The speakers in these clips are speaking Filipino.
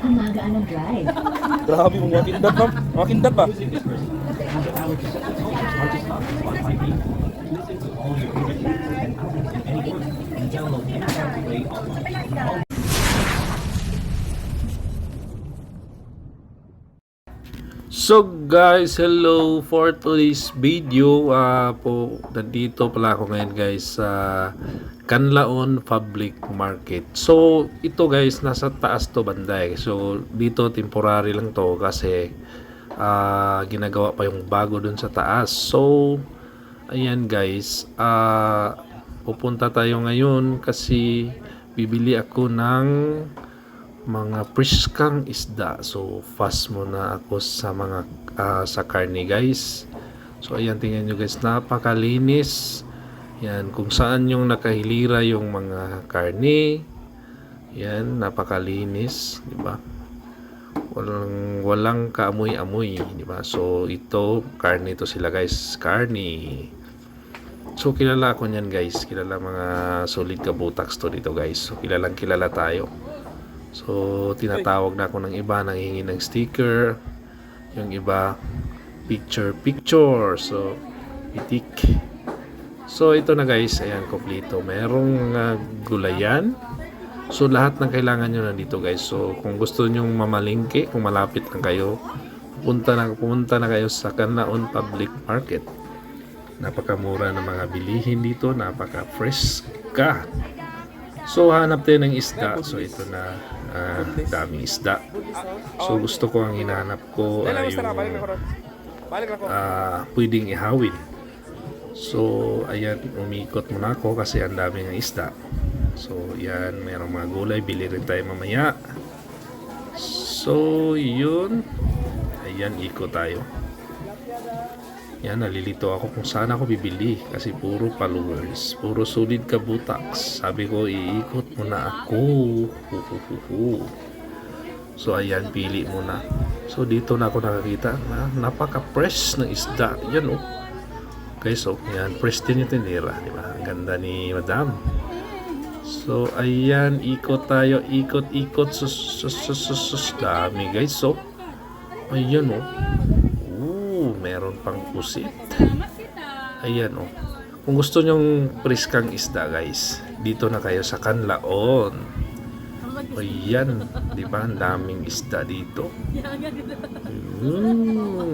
ang magaan ng drive. Grabe mong makindat ma'am. Makindat ba? So guys, hello for today's video. Nandito pala ako ngayon guys sa Canlaon Public Market. So ito guys, nasa taas to banday. So dito temporary lang to kasi ginagawa pa yung bago dun sa taas. So ayan guys, pupunta tayo ngayon kasi bibili ako ng mga priskang isda. So fast muna ako sa mga sa karne guys. So ayan, tingnan nyo guys, napakalinis. Yan, kung saan yung nakahilira yung mga karne. Yan, napakalinis, di ba? Walang kaamoy-amoy, di ba? So ito, karne to sila guys, karne. So kilala ako niyan guys, kilala mga solid kabutaks to dito guys. So kilala tayo. So tinatawag na ako ng iba, nanghihingi ng sticker, yung iba picture. So itik. So ito na guys, ayan, kompleto. Merong gulayan. So lahat ng kailangan nyo nandito guys. So kung gusto nyong mamalingke, kung malapit lang kayo, pumunta na kayo sa Canlaon Public Market. Napakamura ng mga bilihin dito, napaka-fresh ka. So hanap tayo ng isda. So ito na, daming isda. So gusto ko, ang hinahanap ko ay yung pwedeng ihawin. So ayan, umikot muna ako kasi ang daming isda. So yan, mayroong mga gulay, bili rin tayo mamaya. So yun, ayan, ikot tayo. Yan, nalilito ako kung saan ako bibili kasi puro followers, puro solid kabutaks. Sabi ko, iikot muna ako. So ayan, pili muna. So dito na ako nakakita na napaka-fresh ng isda. Yan oh. Okay, so yan, fresh din yung tinira, di ba? Ang ganda ni Madam. So ayan, ikot tayo, ikot. Dami guys, so ayan oh. Meron pang pusit. Ayan oh. Kung gusto nyong priskang isda guys, dito na kayo sa Canlaon. Ayan, di ba? Ang daming isda dito.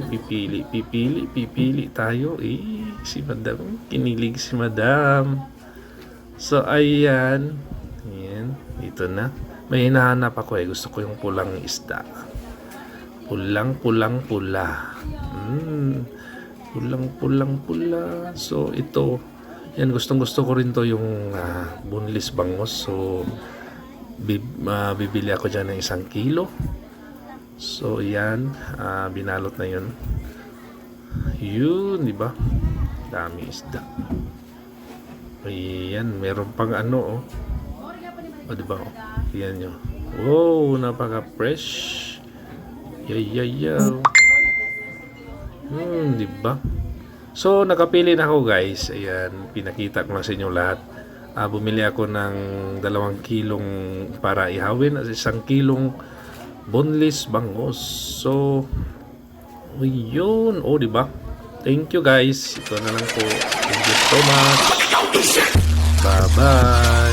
Pipili tayo. Si Madam, kinilig si Madam. So ayan. Ayan, dito na. May hinahanap ako gusto ko yung pulang isda. Pula. Pulang-pula. So ito, yan, gustong ko rin to yung boneless bangus. So bibili ako dyan ng 1 kilo. So yan, binalot na yun. Yun, di ba? Dami isda. Ayan, meron pang ano oh. O di ba? Yan nyo. Wow, napaka-fresh. Di ba? So nakapili na ako guys. Ayan, pinakita ko na sa inyo lahat. Bumili ako ng 2 kilong para ihawin at 1 kilong boneless bangus. So yun, di ba? Thank you guys. Ito na lang po. Thank you so much. Bye bye.